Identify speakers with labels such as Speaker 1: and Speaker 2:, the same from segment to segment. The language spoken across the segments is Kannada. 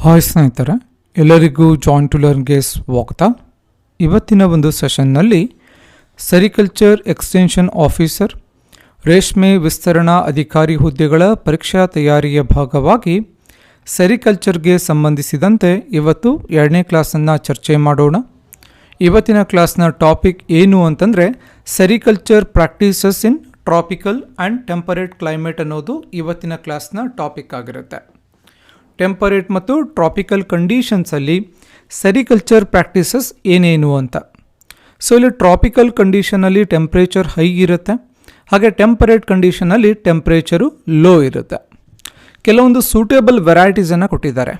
Speaker 1: ಹಾಯ್ ಸ್ನೇಹಿತರೆ, ಎಲ್ಲರಿಗೂ ಜಾಯಿನ್ ಟು ಲರ್ನ್ಗೆ ಸ್ವಾಗತ. ಇವತ್ತಿನ ಒಂದು ಸೆಷನ್ನಲ್ಲಿ ಸೆರಿಕಲ್ಚರ್ ಎಕ್ಸ್ಟೆನ್ಷನ್ ಆಫೀಸರ್, ರೇಷ್ಮೆ ವಿಸ್ತರಣಾ ಅಧಿಕಾರಿ ಹುದ್ದೆಗಳ ಪರೀಕ್ಷಾ ತಯಾರಿಯ ಭಾಗವಾಗಿ ಸೆರಿಕಲ್ಚರ್ಗೆ ಸಂಬಂಧಿಸಿದಂತೆ ಇವತ್ತು 2ನೇ ಕ್ಲಾಸನ್ನು ಚರ್ಚೆ ಮಾಡೋಣ. ಇವತ್ತಿನ ಕ್ಲಾಸ್ನ ಟಾಪಿಕ್ ಏನು ಅಂತಂದರೆ sericulture practices in tropical and temperate climate ಅನ್ನೋದು ಇವತ್ತಿನ ಕ್ಲಾಸ್ನ ಟಾಪಿಕ್ ಆಗಿರುತ್ತೆ. ಟೆಂಪರೇಟ್ ಮತ್ತು ಟ್ರಾಪಿಕಲ್ ಕಂಡೀಷನ್ಸಲ್ಲಿ ಸೆರಿಕಲ್ಚರ್ ಪ್ರಾಕ್ಟೀಸಸ್ ಏನೇನು ಅಂತ. ಸೊ ಇಲ್ಲಿ ಟ್ರಾಪಿಕಲ್ ಕಂಡೀಷನಲ್ಲಿ ಟೆಂಪ್ರೇಚರ್ ಹೈ ಇರುತ್ತೆ, ಹಾಗೆ ಟೆಂಪರೇಟ್ ಕಂಡೀಷನಲ್ಲಿ ಟೆಂಪ್ರೇಚರು ಲೋ ಇರುತ್ತೆ. ಕೆಲವೊಂದು ಸೂಟೇಬಲ್ ವೆರೈಟೀಸನ್ನು ಕೊಟ್ಟಿದ್ದಾರೆ.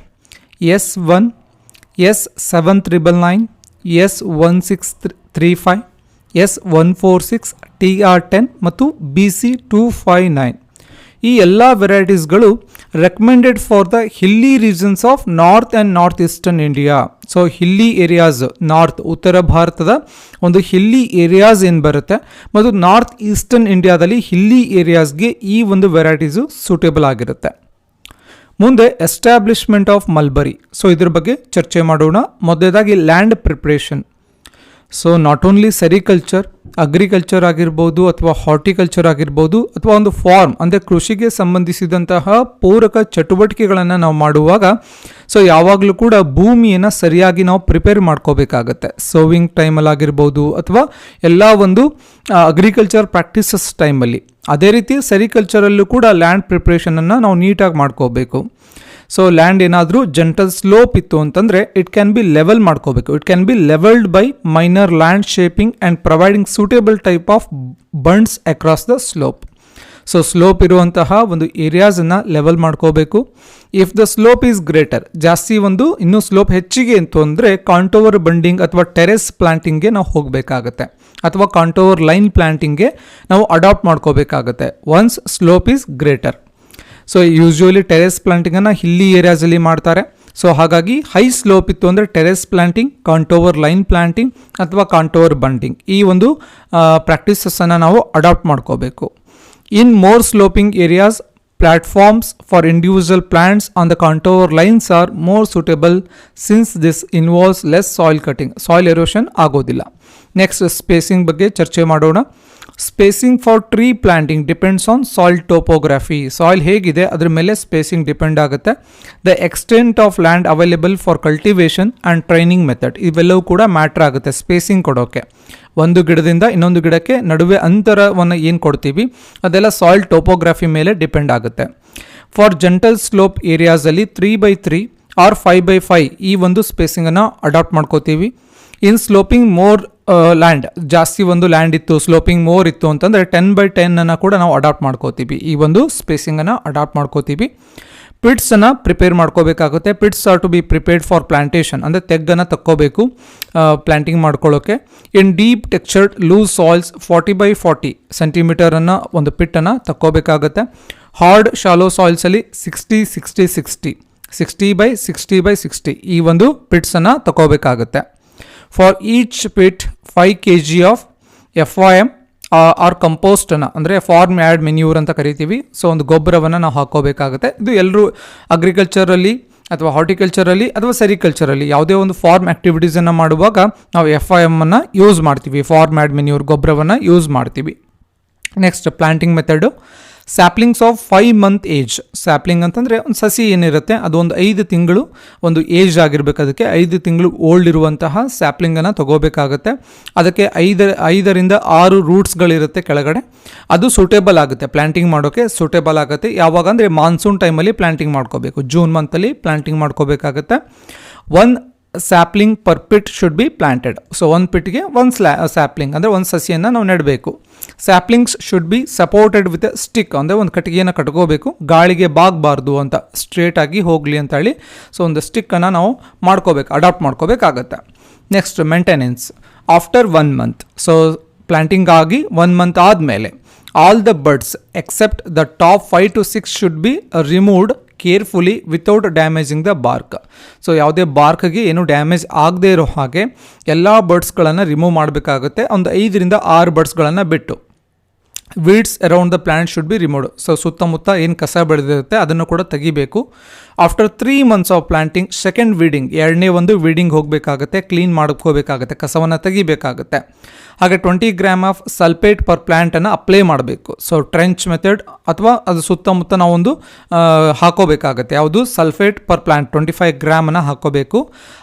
Speaker 1: S1, S7999, S1635, S146, TR10 ಮತ್ತು BC259. ಈ ಎಲ್ಲ ವೆರೈಟೀಸ್ಗಳು recommended for the hilly regions of north and north eastern India. So hilly areas, north ಉತ್ತರ ಭಾರತದ ಒಂದು ಹಿಲ್ಲಿ ಏರಿಯಾಸ್ ಏನು ಬರುತ್ತೆ ಮತ್ತು ನಾರ್ತ್ ಈಸ್ಟರ್ನ್ ಇಂಡಿಯಾದಲ್ಲಿ ಹಿಲ್ಲಿ ಏರಿಯಾಸ್ಗೆ ಈ ಒಂದು ವೆರೈಟೀಸು ಸೂಟೇಬಲ್ ಆಗಿರುತ್ತೆ. ಮುಂದೆ ಎಸ್ಟಾಬ್ಲಿಷ್ಮೆಂಟ್ ಆಫ್ ಮಲ್ಬರಿ. ಸೊ ಇದ್ರ ಬಗ್ಗೆ ಚರ್ಚೆ ಮಾಡೋಣ. ಮೊದಲನೇದಾಗಿ land preparation. So not only sericulture, agriculture ಆಗಿರ್ಬೋದು ಅಥವಾ ಹಾರ್ಟಿಕಲ್ಚರ್ ಆಗಿರ್ಬೋದು ಅಥವಾ ಒಂದು ಫಾರ್ಮ್ ಅಂದರೆ ಕೃಷಿಗೆ ಸಂಬಂಧಿಸಿದಂತಹ ಪೂರಕ ಚಟುವಟಿಕೆಗಳನ್ನು ನಾವು ಮಾಡುವಾಗ ಸೊ ಯಾವಾಗಲೂ ಕೂಡ ಭೂಮಿಯನ್ನು ಸರಿಯಾಗಿ ನಾವು ಪ್ರಿಪೇರ್ ಮಾಡ್ಕೋಬೇಕಾಗತ್ತೆ. ಸೋವಿಂಗ್ ಟೈಮಲ್ಲಿ ಆಗಿರ್ಬೋದು ಅಥವಾ ಎಲ್ಲ ಒಂದು ಅಗ್ರಿಕಲ್ಚರ್ ಪ್ರಾಕ್ಟೀಸಸ್ ಟೈಮಲ್ಲಿ. ಅದೇ ರೀತಿ ಸೆರಿಕಲ್ಚರಲ್ಲೂ ಕೂಡ ಲ್ಯಾಂಡ್ ಪ್ರಿಪ್ರೇಷನನ್ನು ನಾವು ನೀಟಾಗಿ ಮಾಡ್ಕೋಬೇಕು. ಸೊ ಲ್ಯಾಂಡ್ ಏನಾದರೂ ಜೆಂಟಲ್ ಸ್ಲೋಪ್ ಇತ್ತು ಅಂತಂದರೆ ಇಟ್ ಕ್ಯಾನ್ ಬಿ ಲೆವೆಲ್ ಮಾಡ್ಕೋಬೇಕು. It can be levelled by minor land shaping and providing suitable type of bunds across the slope. So slope ಇರುವಂತಹ ಒಂದು ಏರಿಯಾಸನ್ನು ಲೆವೆಲ್ ಮಾಡ್ಕೋಬೇಕು. If the slope is greater, ಜಾಸ್ತಿ ಒಂದು ಇನ್ನೂ ಸ್ಲೋಪ್ ಹೆಚ್ಚಿಗೆ ಇತ್ತು ಅಂದರೆ ಕಾಂಟೋವರ್ ಬಂಡಿಂಗ್ ಅಥವಾ ಟೆರೆಸ್ ಪ್ಲಾಂಟಿಂಗ್ಗೆ ನಾವು ಹೋಗಬೇಕಾಗತ್ತೆ ಅಥವಾ ಕಾಂಟೋವರ್ ಲೈನ್ ಪ್ಲಾಂಟಿಂಗ್ಗೆ ನಾವು ಅಡಾಪ್ಟ್ ಮಾಡ್ಕೋಬೇಕಾಗತ್ತೆ once slope is greater. So usually terrace ಪ್ಲಾಂಟಿಂಗನ್ನು ಹಿಲ್ಲಿ ಏರಿಯಾಸಲ್ಲಿ ಮಾಡ್ತಾರೆ. ಸೊ ಹಾಗಾಗಿ ಹೈ ಸ್ಲೋಪ್ ಇತ್ತು ಅಂದರೆ terrace planting, contour line planting ಅಥವಾ ಕಾಂಟೋವರ್ ಬಂಡಿಂಗ್, ಈ ಒಂದು ಪ್ರಾಕ್ಟೀಸಸ್ಸನ್ನು ನಾವು ಅಡಾಪ್ಟ್ ಮಾಡ್ಕೋಬೇಕು. In more sloping areas, platforms for individual plants on the contour lines are more suitable since this involves less soil cutting. Soil erosion ಆಗೋದಿಲ್ಲ. ನೆಕ್ಸ್ಟ್ ಸ್ಪೇಸಿಂಗ್ ಬಗ್ಗೆ ಚರ್ಚೆ ಮಾಡೋಣ. Spacing for tree planting depends on soil topography. Soil ಹೇಗಿದೆ ಅದರ ಮೇಲೆ ಸ್ಪೇಸಿಂಗ್ ಡಿಪೆಂಡ್ ಆಗುತ್ತೆ. The extent of land available for cultivation and training method, ಇವೆಲ್ಲವೂ ಕೂಡ ಮ್ಯಾಟ್ರ್ ಆಗುತ್ತೆ ಸ್ಪೇಸಿಂಗ್ ಕೊಡೋಕ್ಕೆ. ಒಂದು ಗಿಡದಿಂದ ಇನ್ನೊಂದು ಗಿಡಕ್ಕೆ ನಡುವೆ ಅಂತರವನ್ನು ಏನು ಕೊಡ್ತೀವಿ ಅದೆಲ್ಲ ಸಾಯಿಲ್ ಟೋಪೋಗ್ರಫಿ ಮೇಲೆ ಡಿಪೆಂಡ್ ಆಗುತ್ತೆ. ಫಾರ್ ಜೆಂಟಲ್ ಸ್ಲೋಪ್ ಏರಿಯಾಸಲ್ಲಿ 3x3 ಆರ್ 5x5 ಈ ಒಂದು ಸ್ಪೇಸಿಂಗನ್ನು ಅಡಾಪ್ಟ್ ಮಾಡ್ಕೋತೀವಿ. ಇನ್ ಸ್ಲೋಪಿಂಗ್ ಮೋರ್ ಲ್ಯಾಂಡ್, ಜಾಸ್ತಿ ಒಂದು ಲ್ಯಾಂಡ್ ಇತ್ತು, ಸ್ಲೋಪಿಂಗ್ ಮೋರ್ ಇತ್ತು ಅಂತಂದರೆ 10x10 ಕೂಡ ನಾವು ಅಡಾಪ್ಟ್ ಮಾಡ್ಕೋತೀವಿ. ಈ ಒಂದು ಸ್ಪೇಸಿಂಗನ್ನು ಅಡಾಪ್ಟ್ ಮಾಡ್ಕೋತೀವಿ. ಪಿಟ್ಸನ್ನು ಪ್ರಿಪೇರ್ ಮಾಡ್ಕೋಬೇಕಾಗುತ್ತೆ. Pits are to be prepared for plantation, ಅಂದರೆ ತೆಗ್ಗನ್ನು ತಕ್ಕೋಬೇಕು ಪ್ಲಾಂಟಿಂಗ್ ಮಾಡ್ಕೊಳ್ಳೋಕ್ಕೆ. In deep textured loose soils 40x40 ಸೆಂಟಿಮೀಟರನ್ನು ಒಂದು ಪಿಟ್ಟನ್ನು ತಕ್ಕೋಬೇಕಾಗುತ್ತೆ. ಹಾರ್ಡ್ ಶಾಲೋ ಸಾಯಿಲ್ಸಲ್ಲಿ 60x60 60x60 ಈ ಒಂದು ಪಿಟ್ಸನ್ನು ತಗೋಬೇಕಾಗುತ್ತೆ. For each pit 5 kg of FYM or ಕಂಪೋಸ್ಟನ್ನು, ಅಂದರೆ ಫಾರ್ಮ್ ಆ್ಯಡ್ ಮೆನ್ಯೂರ್ ಅಂತ ಕರಿತೀವಿ. ಸೊ ಒಂದು ಗೊಬ್ಬರವನ್ನು ನಾವು ಹಾಕೋಬೇಕಾಗುತ್ತೆ. ಇದು ಎಲ್ಲರೂ ಅಗ್ರಿಕಲ್ಚರಲ್ಲಿ ಅಥವಾ ಹಾರ್ಟಿಕಲ್ಚರಲ್ಲಿ ಅಥವಾ ಸೆರಿಕಲ್ಚರಲ್ಲಿ ಯಾವುದೇ ಒಂದು ಫಾರ್ಮ್ ಆ್ಯಕ್ಟಿವಿಟೀಸನ್ನು ಮಾಡುವಾಗ ನಾವು FYM ಅನ್ನು ಯೂಸ್ ಮಾಡ್ತೀವಿ, ಫಾರ್ಮ್ ಆ್ಯಡ್ ಮೆನ್ಯೂರ್ ಗೊಬ್ಬರವನ್ನು ಯೂಸ್ ಮಾಡ್ತೀವಿ. Next planting method. Saplings of 5 month age. Sapling ಅಂತಂದರೆ ಒಂದು ಸಸಿ ಏನಿರುತ್ತೆ ಅದು ಒಂದು 5 ತಿಂಗಳು ಒಂದು ಏಜ್ ಆಗಿರಬೇಕು. ಅದಕ್ಕೆ 5 ತಿಂಗಳು ಓಲ್ಡ್ ಇರುವಂತಹ ಸ್ಯಾಪ್ಲಿಂಗನ್ನು ತಗೋಬೇಕಾಗುತ್ತೆ. ಅದಕ್ಕೆ 5ರಿಂದ 6 ರೂಟ್ಸ್ಗಳಿರುತ್ತೆ ಕೆಳಗಡೆ. ಅದು ಸೂಟೇಬಲ್ ಆಗುತ್ತೆ, ಪ್ಲಾಂಟಿಂಗ್ ಮಾಡೋಕ್ಕೆ ಸೂಟೇಬಲ್ ಆಗುತ್ತೆ. ಯಾವಾಗ ಅಂದರೆ ಮಾನ್ಸೂನ್ ಟೈಮಲ್ಲಿ ಪ್ಲಾಂಟಿಂಗ್ ಮಾಡ್ಕೋಬೇಕು, ಜೂನ್ ಮಂತಲ್ಲಿ ಪ್ಲಾಂಟಿಂಗ್ ಮಾಡ್ಕೋಬೇಕಾಗುತ್ತೆ. 1 sapling per pit should be planted. So ಒಂದು ಪಿಟ್ಗೆ ಒಂದು ಸ್ಯಾಪ್ಲಿಂಗ್ ಅಂದರೆ ಒಂದು ಸಸಿಯನ್ನು ನಾವು ನೆಡಬೇಕು. Saplings should be supported with a stick, ಅಂದರೆ ಒಂದು ಕಟ್ಟಿಗೆಯನ್ನು ಕಟ್ಕೋಬೇಕು, ಗಾಳಿಗೆ ಬಾಗಬಾರ್ದು ಅಂತ, ಸ್ಟ್ರೇಟಾಗಿ ಹೋಗಲಿ ಅಂತ ಹೇಳಿ. ಸೊ ಒಂದು ಸ್ಟಿಕ್ಕನ್ನು ನಾವು ಅಡಾಪ್ಟ್ ಮಾಡ್ಕೋಬೇಕಾಗತ್ತೆ. Next maintenance. After 1 month, so planting ಆಗಿ 1 month ಆದಮೇಲೆ all the birds except the top 5 to 6 should be removed carefully without damaging the bark. So ಯಾವುದೇ ಬಾರ್ಕ್ಗೆ ಏನು ಡ್ಯಾಮೇಜ್ ಆಗದೇ ಇರೋ ಹಾಗೆ ಎಲ್ಲ ಬರ್ಡ್ಸ್ಗಳನ್ನು ರಿಮೂವ್ ಮಾಡಬೇಕಾಗುತ್ತೆ. ಒಂದು 5ರಿಂದ 6 ಬರ್ಡ್ಸ್ಗಳನ್ನು ಬಿಟ್ಟು. Weeds around the plant should be removed. So ಸುತ್ತಮುತ್ತ ಏನು ಕಸ ಬೆಳೆದಿರುತ್ತೆ ಅದನ್ನು ಕೂಡ ತೆಗಿಬೇಕು. After 3 months of planting second weeding, ಎರಡನೇ ಒಂದು ವೀಡಿಂಗ್ ಹೋಗಬೇಕಾಗುತ್ತೆ, ಕ್ಲೀನ್ ಮಾಡ್ಕೋಬೇಕಾಗುತ್ತೆ, ಕಸವನ್ನು ತೆಗಿಬೇಕಾಗುತ್ತೆ. ಹಾಗೆ 20 grams ಆಫ್ ಸಲ್ಫೇಟ್ ಪರ್ ಪ್ಲ್ಯಾಂಟನ್ನು ಅಪ್ಲೈ ಮಾಡಬೇಕು. ಸೊ ಟ್ರೆಂಚ್ ಮೆಥಡ್ ಅಥವಾ ಅದು ಸುತ್ತಮುತ್ತ ನಾವೊಂದು ಹಾಕೋಬೇಕಾಗುತ್ತೆ. ಯಾವುದು ಸಲ್ಫೇಟ್ ಪರ್ ಪ್ಲ್ಯಾಂಟ್ 25 grams ಹಾಕೋಬೇಕು.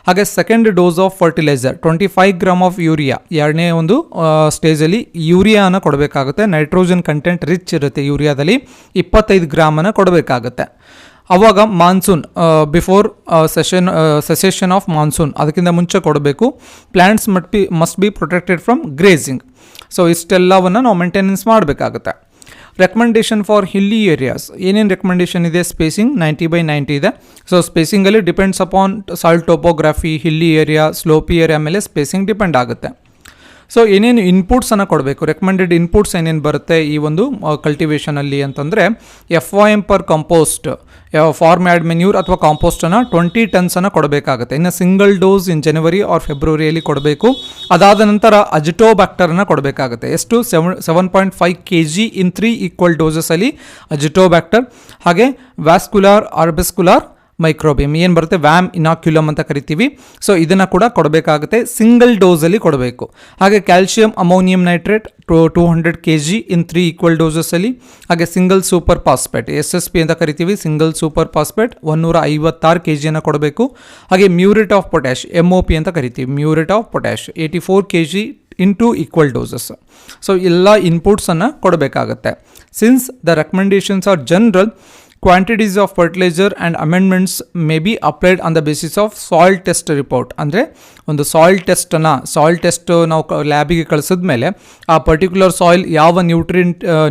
Speaker 1: ಹಾಗೆ second dose of fertilizer 25 grams of urea, ಎರಡನೇ ಒಂದು ಸ್ಟೇಜಲ್ಲಿ ಯೂರಿಯಾನ ಕೊಡಬೇಕಾಗುತ್ತೆ. ನೈಟ್ರೋಜನ್ ಕಂಟೆಂಟ್ ರಿಚ್ ಇರುತ್ತೆ ಯೂರಿಯಾದಲ್ಲಿ, 25 grams ಕೊಡಬೇಕಾಗುತ್ತೆ. ಆವಾಗ monsoon before cessation of monsoon, ಅದಕ್ಕಿಂತ ಮುಂಚೆ ಕೊಡಬೇಕು. Plants must be protected from grazing. So ಇಷ್ಟೆಲ್ಲವನ್ನು ನಾವು ಮೇಂಟೆನೆನ್ಸ್ ಮಾಡಬೇಕಾಗುತ್ತೆ. ರೆಕಮೆಂಡೇಷನ್ ಫಾರ್ ಹಿಲ್ಲಿ ಏರಿಯಾಸ್, ಏನೇನು ರೆಕಮೆಂಡೇಷನ್ ಇದೆ? ಸ್ಪೇಸಿಂಗ್ 90/90 ಇದೆ. ಸೊ ಸ್ಪೇಸಿಂಗಲ್ಲಿ depends upon soil topography, hilly area, sloppy area ಮೇಲೆ ಸ್ಪೇಸಿಂಗ್ ಡಿಪೆಂಡ್ ಆಗುತ್ತೆ. ಸೊ ಏನೇನು ಇನ್ಪುಟ್ಸನ್ನು ಕೊಡಬೇಕು, ರೆಕಮೆಂಡೆಡ್ ಇನ್ಪುಟ್ಸ್ ಏನೇನು ಬರುತ್ತೆ ಈ ಒಂದು ಕಲ್ಟಿವೇಷನಲ್ಲಿ ಅಂತಂದರೆ, FOM per compost, farm yard manure ಅಥವಾ ಕಾಂಪೋಸ್ಟನ್ನು 20 tons ಕೊಡಬೇಕಾಗುತ್ತೆ. ಇನ್ನು single dose in January or ಫೆಬ್ರವರಿಯಲ್ಲಿ ಕೊಡಬೇಕು. ಅದಾದ ನಂತರ ಅಜಿಟೋಬ್ಯಾಕ್ಟರನ್ನು ಕೊಡಬೇಕಾಗುತ್ತೆ. ಎಷ್ಟು? 7.5 kg ಇನ್ 3 equal ಡೋಸಸಲ್ಲಿ ಅಜಿಟೋಬ್ಯಾಕ್ಟರ್. ಹಾಗೆ ವ್ಯಾಸ್ಕ್ಯುಲಾರ್ ಆರ್ಬೆಸ್ಕ್ಯುಲಾರ್ ಮೈಕ್ರೋಬಿಯಮ್ ಏನು ಬರುತ್ತೆ, ವ್ಯಾಮ್ ಇನಾಕ್ಯುಲಮ್ ಅಂತ ಕರಿತೀವಿ. ಸೊ ಇದನ್ನು ಕೂಡ ಕೊಡಬೇಕಾಗುತ್ತೆ, ಸಿಂಗಲ್ ಡೋಸಲ್ಲಿ ಕೊಡಬೇಕು. ಹಾಗೆ calcium ammonium nitrate 200 kg in 3 equal ಡೋಸಸಲ್ಲಿ. ಹಾಗೆ ಸಿಂಗಲ್ ಸೂಪರ್ ಫಾಸ್ಫೇಟ್ SSP ಅಂತ ಕರಿತೀವಿ, ಸಿಂಗಲ್ ಸೂಪರ್ ಫಾಸ್ಫೇಟ್ 156 kg ಕೊಡಬೇಕು. ಹಾಗೆ ಮ್ಯೂರೇಟ್ ಆಫ್ ಪೊಟ್ಯಾಶ್ MOP ಅಂತ ಕರಿತೀವಿ, muriate of potash 84 kg in 2 equal ಡೋಸಸ್. ಸೊ ಎಲ್ಲ ಇನ್ಪುಟ್ಸನ್ನು ಕೊಡಬೇಕಾಗುತ್ತೆ. Since the recommendations are general, quantities of fertilizer and amendments may be applied on the basis of soil test report. ಅಂದರೆ ಒಂದು ಸಾಯಿಲ್ ಟೆಸ್ಟ್ ನಾವು ಲ್ಯಾಬಿಗೆ ಕಳಿಸಿದ ಮೇಲೆ ಆ ಪರ್ಟಿಕ್ಯುಲರ್ ಸಾಯಿಲ್ ಯಾವ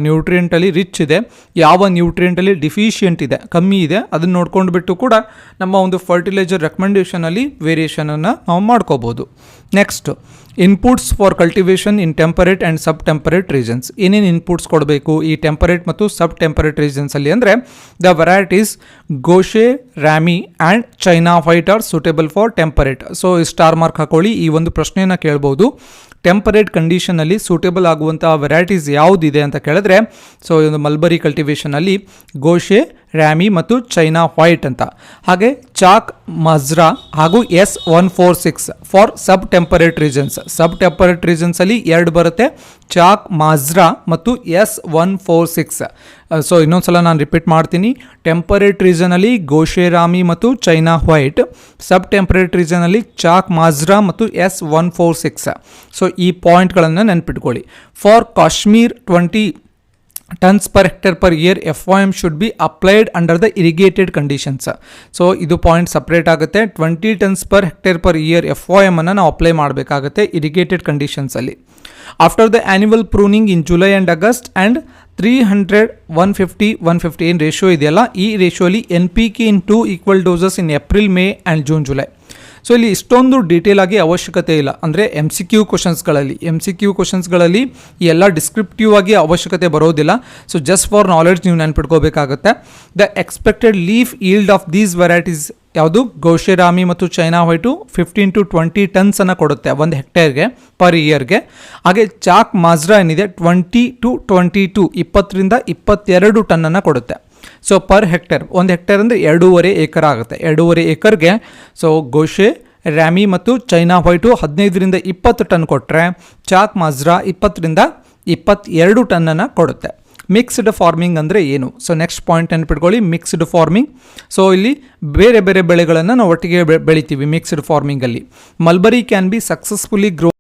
Speaker 1: ನ್ಯೂಟ್ರಿಯೆಂಟಲ್ಲಿ ರಿಚ್ ಇದೆ, ಯಾವ ನ್ಯೂಟ್ರಿಯೆಂಟಲ್ಲಿ ಡಿಫಿಷಿಯೆಂಟ್ ಇದೆ, ಕಮ್ಮಿ ಇದೆ, ಅದನ್ನು ನೋಡ್ಕೊಂಡು ಬಿಟ್ಟು ಕೂಡ ನಮ್ಮ ಒಂದು ಫರ್ಟಿಲೈಸರ್ ರೆಕಮೆಂಡೇಷನಲ್ಲಿ ವೇರಿಯೇಷನನ್ನು ನಾವು ಮಾಡ್ಕೋಬೋದು. Next, inputs for cultivation in temperate and sub temperate regions. ಏನೇನು ಇನ್ಪುಟ್ಸ್ ಕೊಡಬೇಕು ಈ ಟೆಂಪರೇಟ್ ಮತ್ತು ಸಬ್ ಟೆಂಪರೇಟ್ ರೀಜನ್ಸಲ್ಲಿ ಅಂದರೆ, ದ ವೆರೈಟೀಸ್ ಗೋಶೆ, ರಾಮಿ and China white are suitable for temperate. So star mark ಹಾಕೊಳ್ಳಿ, ಈ ಒಂದು ಪ್ರಶ್ನೆಯನ್ನು ಕೇಳ್ಬೋದು. ಟೆಂಪರೇಟ್ ಕಂಡೀಷನಲ್ಲಿ ಸೂಟೇಬಲ್ ಆಗುವಂಥ ವೆರೈಟೀಸ್ ಯಾವುದಿದೆ ಅಂತ ಕೇಳಿದ್ರೆ, ಸೊ ಒಂದು ಮಲ್ಬರಿ ಕಲ್ಟಿವೇಷನಲ್ಲಿ ಗೋಶೆ, ರ್ಯಾಮಿ ಮತ್ತು ಚೈನಾ ವೈಟ್ ಅಂತ. ಹಾಗೆ ಚಾಕ್, ಮಜ್ರಾ ಹಾಗೂ S146 for sub temperate regions. Sub temperate ರೀಜನ್ಸಲ್ಲಿ 2 ಬರುತ್ತೆ, ಚಾಕ್, ಮಾಜ್ರಾ ಮತ್ತು S146. ಸೊ ಇನ್ನೊಂದ್ಸಲ ನಾನು ರಿಪೀಟ್ ಮಾಡ್ತೀನಿ. ಟೆಂಪರೇಟ್ ರೀಜನಲ್ಲಿ ಗೋಶೆ, ರಾಮಿ ಮತ್ತು ಚೈನಾ ವೈಟ್. ಸಬ್ ಟೆಂಪರೇಟ್ ರೀಜನಲ್ಲಿ ಚಾಕ್, ಮಾಜ್ರಾ ಮತ್ತು S146. ಸೊ ಈ ಪಾಯಿಂಟ್ಗಳನ್ನು ನೆನ್ಪಿಟ್ಕೊಳ್ಳಿ. For Kashmir 20 tons per hectare per year FOM should be applied under the irrigated conditions. So ಇದು ಪಾಯಿಂಟ್ ಸಪ್ರೇಟ್ ಆಗುತ್ತೆ. 20 tons per hectare per year FOM ಅನ್ನು ನಾವು ಅಪ್ಲೈ ಮಾಡಬೇಕಾಗುತ್ತೆ ಇರಿಗೇಟೆಡ್ ಕಂಡೀಷನ್ಸಲ್ಲಿ. After the annual pruning in July and August and 300, 150, 150 ಏನು ರೇಷಿಯೋ ಇದೆಯಲ್ಲ, ಈ ರೇಷಿಯೋಲಿ NPK in 2 equal doses in April, May and June, July. So ಇಲ್ಲಿ ಇಷ್ಟೊಂದು ಡೀಟೇಲ್ ಆಗಿ ಅವಶ್ಯಕತೆ ಇಲ್ಲ. ಅಂದರೆ MCQ ಕ್ವಶನ್ಸ್ಗಳಲ್ಲಿ ಈ ಎಲ್ಲ ಡಿಸ್ಕ್ರಿಪ್ಟಿವ್ ಆಗಿ ಅವಶ್ಯಕತೆ ಬರೋದಿಲ್ಲ. ಸೊ ಜಸ್ಟ್ ಫಾರ್ ನಾಲೆಡ್ಜ್ ನೀವು ನೆನ್ಪಿಟ್ಕೋಬೇಕಾಗುತ್ತೆ. The expected leaf yield of these varieties ಯಾವುದು? ಗೋಶೆ, ರಾಮಿ ಮತ್ತು ಚೈನಾ ವೈಟು 15 to 20 tons ಕೊಡುತ್ತೆ 1 hectareಗೆ ಪರ್ ಇಯರ್ಗೆ. ಹಾಗೆ ಚಾಕ್, ಮಾಜ್ರಾ ಏನಿದೆ 20 to 22 20ರಿಂದ 22 ಟನ್ನನ್ನು ಕೊಡುತ್ತೆ. ಸೊ ಪರ್ ಹೆಕ್ಟೇರ್, 1 hectare ಅಂದರೆ 2.5 acre ಆಗುತ್ತೆ. 2.5 acreಗೆ ಸೊ ಗೋಶೆ, ರ್ಯಾಮಿ ಮತ್ತು ಚೈನಾ ವೈಟು 15ರಿಂದ 20 ಟನ್ ಕೊಟ್ಟರೆ, ಚಾಕ್, ಮಾಜ್ರಾ 20ರಿಂದ 22 ಟನ್ನನ್ನು ಕೊಡುತ್ತೆ. ಮಿಕ್ಸ್ಡ್ ಫಾರ್ಮಿಂಗ್ ಅಂದರೆ ಏನು? ಸೊ ನೆಕ್ಸ್ಟ್ ಪಾಯಿಂಟ್ ನೆನ್ಪಿಟ್ಕೊಳ್ಳಿ, ಮಿಕ್ಸ್ಡ್ ಫಾರ್ಮಿಂಗ್. ಸೊ ಇಲ್ಲಿ ಬೇರೆ ಬೇರೆ ಬೆಳೆಗಳನ್ನು ನಾವು ಒಟ್ಟಿಗೆ ಬೆಳಿತೀವಿ ಮಿಕ್ಸ್ಡ್ ಫಾರ್ಮಿಂಗಲ್ಲಿ. Mulberry can be successfully grow